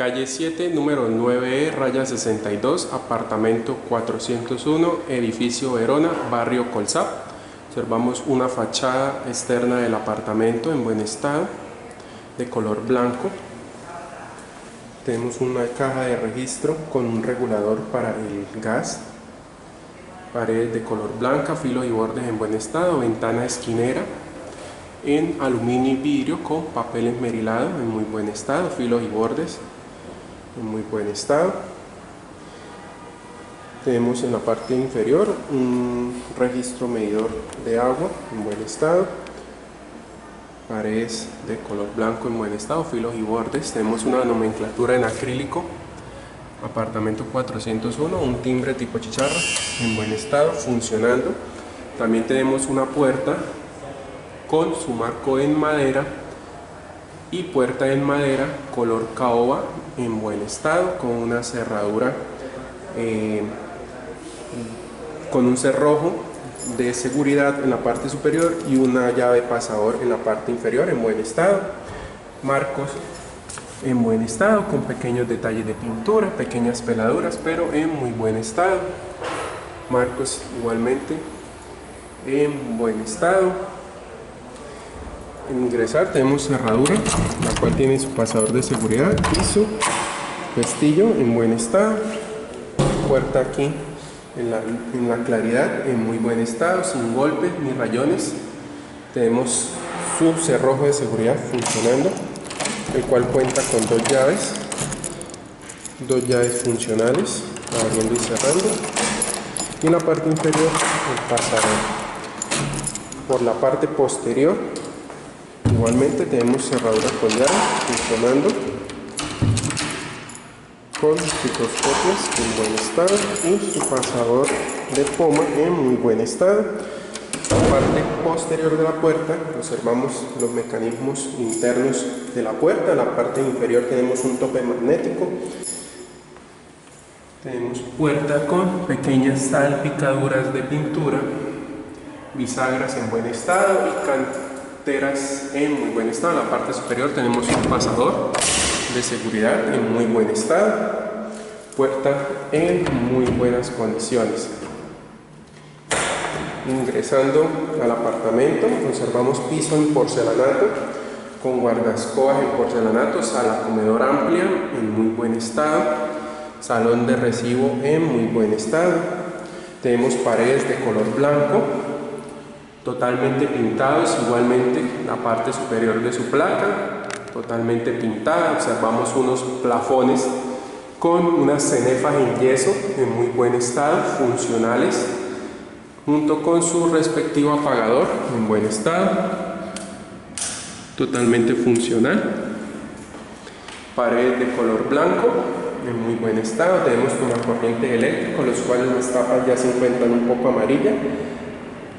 Calle 7, número 9E, raya 62, apartamento 401, edificio Verona, barrio Colsap. Observamos una fachada externa del apartamento en buen estado, de color blanco. Tenemos una caja de registro con un regulador para el gas. Paredes de color blanca, filos y bordes en buen estado, ventana esquinera en aluminio y vidrio con papel esmerilado en muy buen estado, filos y bordes en muy buen estado. Tenemos en la parte inferior un registro medidor de agua en buen estado, paredes de color blanco en buen estado, filos y bordes. Tenemos una nomenclatura en acrílico, apartamento 401, un timbre tipo chicharra en buen estado, funcionando. También tenemos una puerta con su marco en madera y puerta en madera color caoba en buen estado, con una cerradura con un cerrojo de seguridad en la parte superior y una llave pasador en la parte inferior en buen estado. Marcos en buen estado con pequeños detalles de pintura, pequeñas peladuras, pero en muy buen estado. Marcos igualmente en buen estado. En ingresar tenemos cerradura, la cual tiene su pasador de seguridad y su pestillo en buen estado. Puerta aquí en la claridad en muy buen estado, sin golpes ni rayones. Tenemos su cerrojo de seguridad funcionando, el cual cuenta con dos llaves funcionales, abriendo y cerrando. Y en la parte inferior el pasador. Por la parte posterior igualmente tenemos cerradura con llave funcionando, con picoscopios en buen estado y su pasador de poma en muy buen estado. En la parte posterior de la puerta observamos los mecanismos internos de la puerta. En la parte inferior tenemos un tope magnético. Tenemos puerta con pequeñas salpicaduras de pintura, bisagras en buen estado y canteras en muy buen estado. En la parte superior tenemos un pasador de seguridad en muy buen estado, puerta en muy buenas condiciones. Ingresando al apartamento observamos piso en porcelanato con guardascobas en porcelanato, sala comedor amplia en muy buen estado, salón de recibo en muy buen estado. Tenemos paredes de color blanco totalmente pintados, igualmente la parte superior de su placa totalmente pintada. Observamos unos plafones con unas cenefas en yeso en muy buen estado, funcionales, junto con su respectivo apagador en buen estado, totalmente funcional. Paredes de color blanco en muy buen estado. Tenemos tomacorriente eléctrico, los cuales las tapas ya se encuentran un poco amarillas.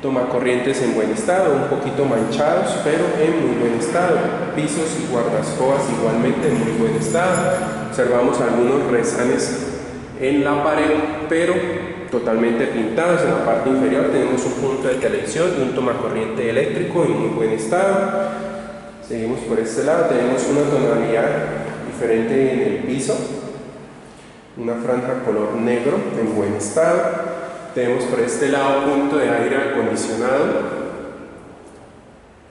Tomacorrientes en buen estado, un poquito manchados, pero en muy buen estado. Pisos y guardascobas igualmente en muy buen estado. Observamos algunos rezanes en la pared, pero totalmente pintados. En la parte inferior tenemos un punto de televisión y un tomacorriente eléctrico en muy buen estado. Seguimos por este lado, tenemos una tonalidad diferente en el piso, una franja color negro en buen estado. Tenemos por este lado punto de aire acondicionado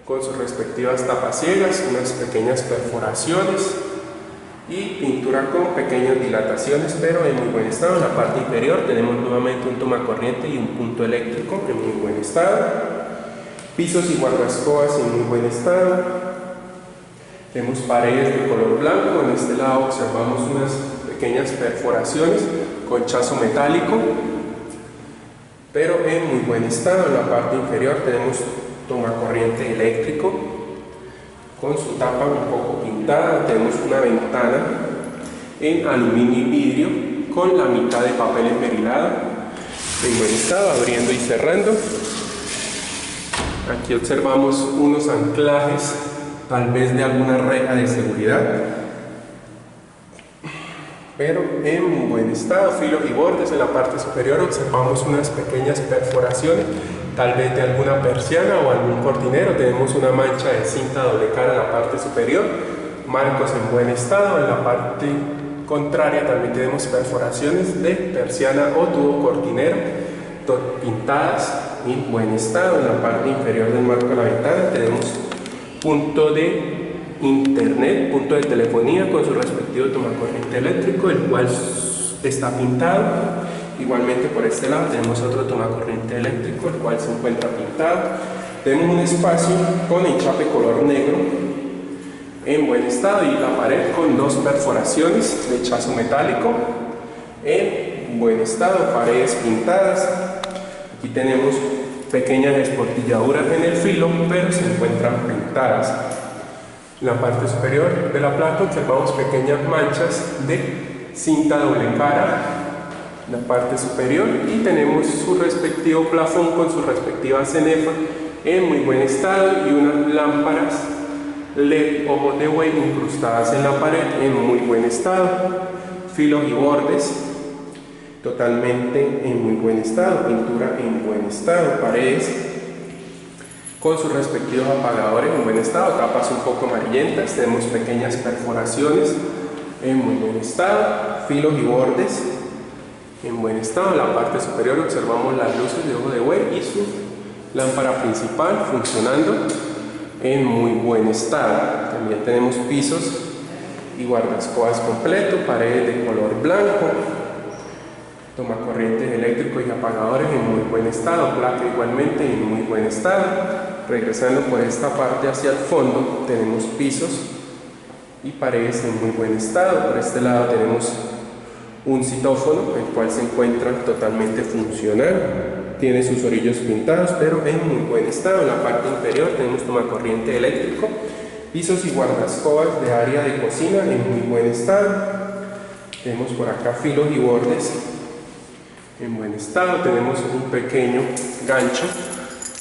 con sus respectivas tapas ciegas, unas pequeñas perforaciones y pintura con pequeñas dilataciones, pero en muy buen estado. En la parte inferior tenemos nuevamente un tomacorriente y un punto eléctrico en muy buen estado. Pisos y guardascobas en muy buen estado. Tenemos paredes de color blanco. En este lado observamos unas pequeñas perforaciones con chazo metálico, pero en muy buen estado. En la parte inferior tenemos tomacorriente eléctrico con su tapa un poco pintada. Tenemos una ventana en aluminio y vidrio con la mitad de papel esmerilado en buen estado, abriendo y cerrando. Aquí observamos unos anclajes, tal vez de alguna reja de seguridad, pero en buen estado. Filos y bordes. En la parte superior observamos unas pequeñas perforaciones, tal vez de alguna persiana o algún cortinero. Tenemos una mancha de cinta doble cara en la parte superior. Marcos en buen estado. En la parte contraria también tenemos perforaciones de persiana o tubo cortinero pintadas en buen estado. En la parte inferior del marco de la ventana tenemos punto de internet, punto de telefonía con su respectivo tomacorriente eléctrico, el cual está pintado. Igualmente por este lado tenemos otro tomacorriente eléctrico, el cual se encuentra pintado. Tenemos un espacio con enchape color negro en buen estado y la pared con dos perforaciones de chazo metálico en buen estado, paredes pintadas. Aquí tenemos pequeñas esportilladuras en el filo, pero se encuentran pintadas. En la parte superior de la placa observamos pequeñas manchas de cinta doble cara en la parte superior y tenemos su respectivo plafón con su respectiva cenefa en muy buen estado y unas lámparas LED ojos de buey incrustadas en la pared en muy buen estado, filos y bordes totalmente en muy buen estado, pintura en buen estado, paredes con sus respectivos apagadores en buen estado, tapas un poco amarillentas, tenemos pequeñas perforaciones en muy buen estado, filos y bordes en buen estado. En la parte superior observamos las luces de ojo de buey y su lámpara principal funcionando en muy buen estado. También tenemos pisos y guardascobas completo, paredes de color blanco, tomacorrientes eléctricos y apagadores en muy buen estado, placa igualmente en muy buen estado. Regresando por esta parte hacia el fondo tenemos pisos y paredes en muy buen estado. Por este lado tenemos un citófono, el cual se encuentra totalmente funcional, tiene sus orillos pintados pero en muy buen estado. En la parte inferior tenemos tomacorriente eléctrico, pisos y guardascobas de área de cocina en muy buen estado. Tenemos por acá filos y bordes en buen estado, tenemos un pequeño gancho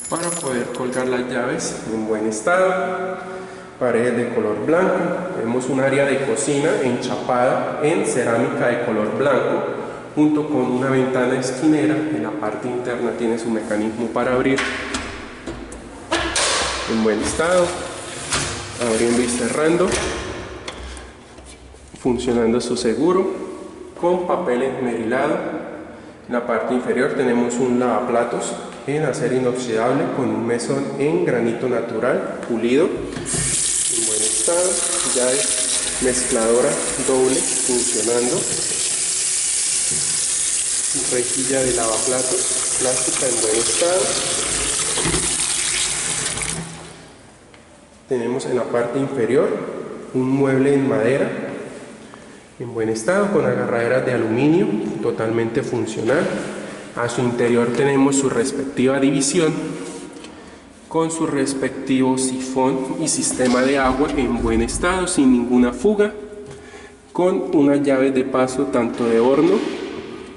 para poder colgar las llaves en buen estado, paredes de color blanco, tenemos un área de cocina enchapada en cerámica de color blanco junto con una ventana esquinera. En la parte interna tiene su mecanismo para abrir en buen estado, abriendo y cerrando, funcionando su seguro con papel esmerilado. En la parte inferior tenemos un lavaplatos en acero inoxidable con un mesón en granito natural pulido en buen estado, llave mezcladora doble funcionando, rejilla de lavaplatos plástica en buen estado. Tenemos en la parte inferior un mueble en madera en buen estado con agarraderas de aluminio totalmente funcional. A su interior tenemos su respectiva división con su respectivo sifón y sistema de agua en buen estado sin ninguna fuga, con unas llaves de paso tanto de horno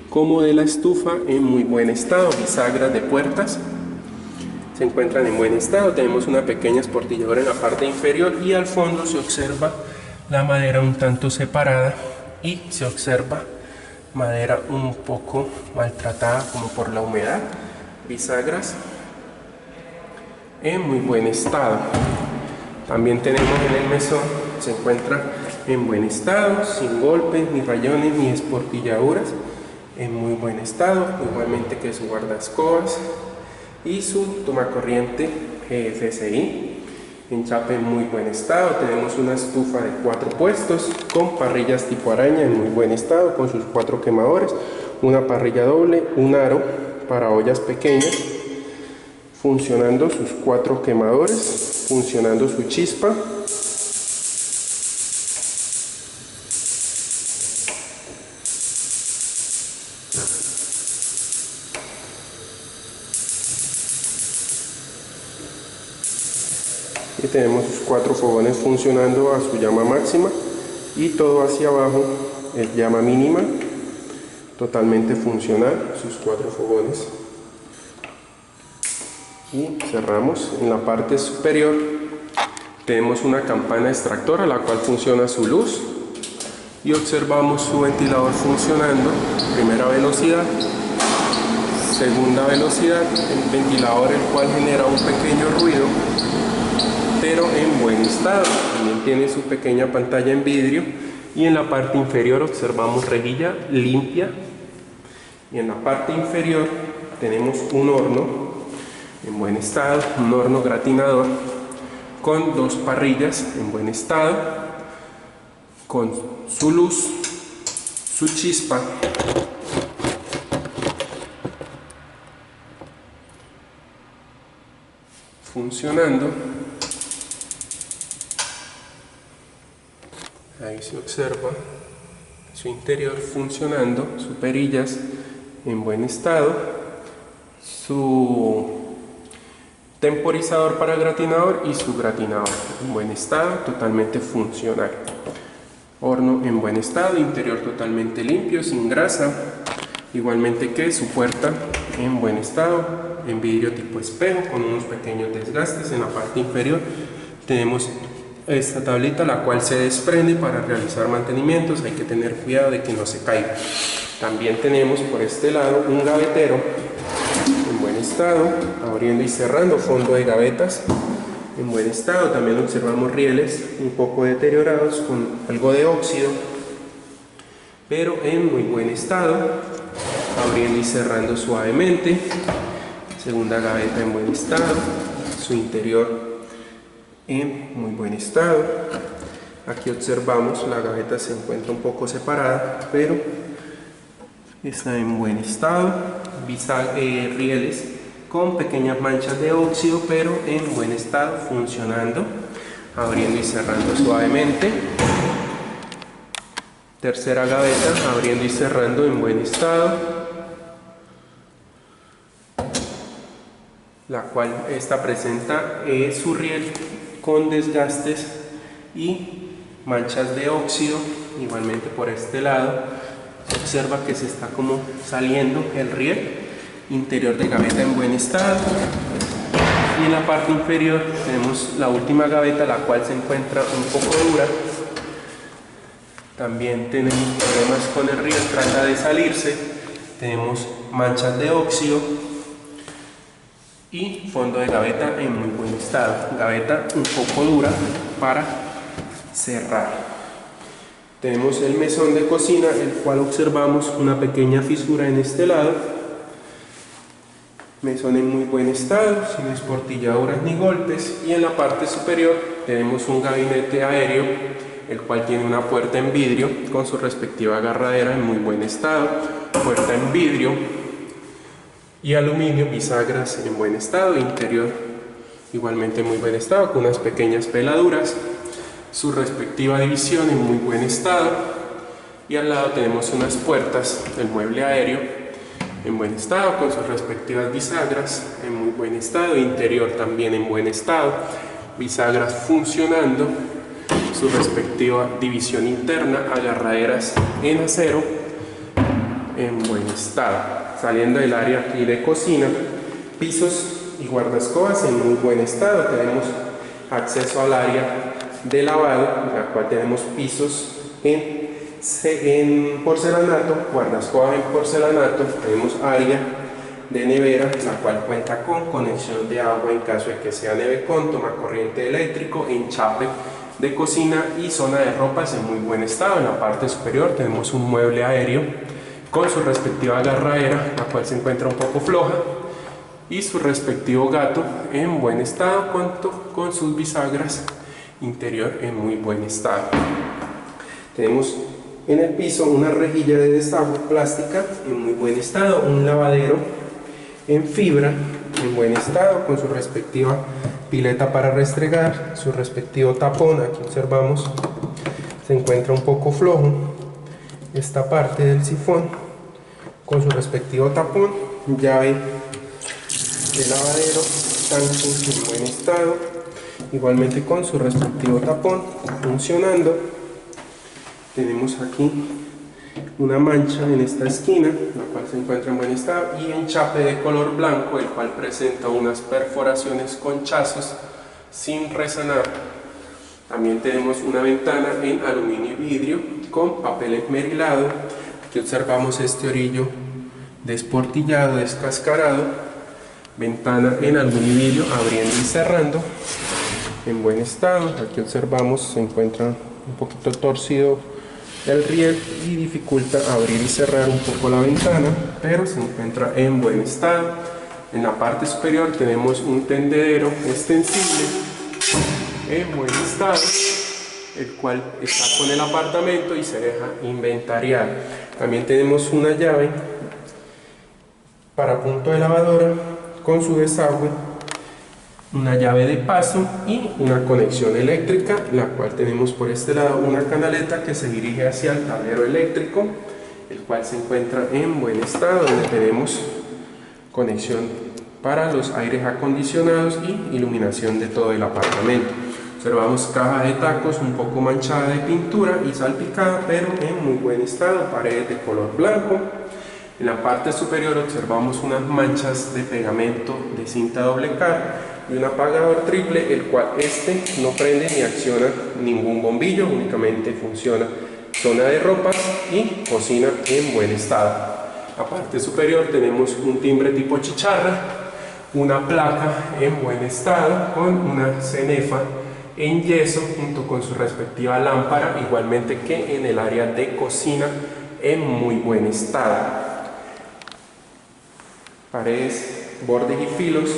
como de la estufa en muy buen estado. Bisagras de puertas se encuentran en buen estado. Tenemos una pequeña esportilladora en la parte inferior y al fondo se observa la madera un tanto separada y se observa madera un poco maltratada como por la humedad. Bisagras en muy buen estado. También tenemos en el mesón, se encuentra en buen estado, sin golpes, ni rayones, ni esportilladuras, en muy buen estado, igualmente que su guardascobas y su tomacorriente GFCI. Enchape en muy buen estado. Tenemos una estufa de 4 puestos con parrillas tipo araña en muy buen estado con sus 4 quemadores, una parrilla doble, un aro para ollas pequeñas, funcionando sus 4 quemadores, funcionando su chispa. Y tenemos sus 4 fogones funcionando a su llama máxima y todo hacia abajo es llama mínima, totalmente funcional, sus 4 fogones. Y cerramos. En la parte superior tenemos una campana extractora la cual funciona su luz y observamos su ventilador funcionando, primera velocidad, segunda velocidad, el ventilador el cual genera un pequeño ruido pero en buen estado. También tiene su pequeña pantalla en vidrio y en la parte inferior observamos rejilla limpia, y en la parte inferior tenemos un horno en buen estado, un horno gratinador con 2 parrillas en buen estado, con su luz, su chispa, funcionando. Ahí se observa su interior funcionando, sus perillas en buen estado, su temporizador para gratinador y su gratinador en buen estado, totalmente funcional. Horno en buen estado, interior totalmente limpio, sin grasa. Igualmente que su puerta en buen estado, en vidrio tipo espejo, con unos pequeños desgastes. En la parte inferior tenemos esta tablita, la cual se desprende para realizar mantenimientos. Hay que tener cuidado de que no se caiga. También tenemos por este lado un gavetero en buen estado, abriendo y cerrando, fondo de gavetas en buen estado. También observamos rieles un poco deteriorados con algo de óxido, pero en muy buen estado, abriendo y cerrando suavemente. Segunda gaveta en buen estado, su interior en muy buen estado. Aquí observamos la gaveta se encuentra un poco separada, pero está en buen estado. Rieles con pequeñas manchas de óxido, pero en buen estado, funcionando, abriendo y cerrando suavemente. Tercera gaveta, abriendo y cerrando en buen estado, la cual esta presenta su riel con desgastes y manchas de óxido. Igualmente por este lado se observa que se está como saliendo el riel. Interior de gaveta en buen estado, y en la parte inferior tenemos la última gaveta, la cual se encuentra un poco dura. También tenemos problemas con el riel, trata de salirse. Tenemos manchas de óxido y fondo de gaveta en muy buen estado. Gaveta un poco dura para cerrar. Tenemos el mesón de cocina, el cual observamos una pequeña fisura en este lado. Mesón en muy buen estado, sin esportilladuras ni golpes, y en la parte superior tenemos un gabinete aéreo, el cual tiene una puerta en vidrio con su respectiva agarradera en muy buen estado, puerta en vidrio y aluminio, bisagras en buen estado, interior igualmente en muy buen estado con unas pequeñas peladuras, su respectiva división en muy buen estado, y al lado tenemos unas puertas del mueble aéreo en buen estado con sus respectivas bisagras en muy buen estado, interior también en buen estado, bisagras funcionando, su respectiva división interna, agarraderas en acero en buen estado. Saliendo del área aquí de cocina, pisos y guardascobas en muy buen estado. Tenemos acceso al área de lavado, en la cual tenemos pisos en porcelanato, guardascobas en porcelanato. Tenemos área de nevera, la cual cuenta con conexión de agua en caso de que sea nevecón, toma corriente eléctrico, enchape de cocina y zona de ropas en muy buen estado. En la parte superior tenemos un mueble aéreo con su respectiva agarradera, la cual se encuentra un poco floja, y su respectivo gato en buen estado, con sus bisagras, interior en muy buen estado. Tenemos en el piso una rejilla de destajo plástica en muy buen estado, un lavadero en fibra en buen estado con su respectiva pileta para restregar, su respectivo tapón. Aquí observamos se encuentra un poco flojo esta parte del sifón con su respectivo tapón, llave de lavadero, tanque en buen estado, igualmente con su respectivo tapón funcionando. Tenemos aquí una mancha en esta esquina, la cual se encuentra en buen estado, y enchape de color blanco, el cual presenta unas perforaciones con chazos sin resanar. También tenemos una ventana en aluminio y vidrio con papel esmerilado. Aquí observamos este orillo desportillado, descascarado. Ventana en aluminio y vidrio, abriendo y cerrando en buen estado. Aquí observamos se encuentra un poquito torcido el riel y dificulta abrir y cerrar un poco la ventana, pero se encuentra en buen estado. En la parte superior tenemos un tendedero extensible en buen estado, el cual está con el apartamento y se deja inventariar. También tenemos una llave para punto de lavadora con su desagüe, una llave de paso y una conexión eléctrica, la cual tenemos por este lado una canaleta que se dirige hacia el tablero eléctrico, el cual se encuentra en buen estado, donde tenemos conexión para los aires acondicionados y iluminación de todo el apartamento. Observamos caja de tacos un poco manchada de pintura y salpicada, pero en muy buen estado, paredes de color blanco. En la parte superior observamos unas manchas de pegamento de cinta doble cara y un apagador triple, el cual no prende ni acciona ningún bombillo, únicamente funciona zona de ropas y cocina en buen estado. La parte superior tenemos un timbre tipo chicharra, una placa en buen estado con una cenefa en yeso junto con su respectiva lámpara, igualmente que en el área de cocina en muy buen estado. Paredes, bordes y filos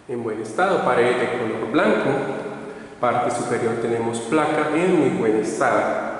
en buen estado, pared de color blanco, parte superior tenemos placa en muy buen estado.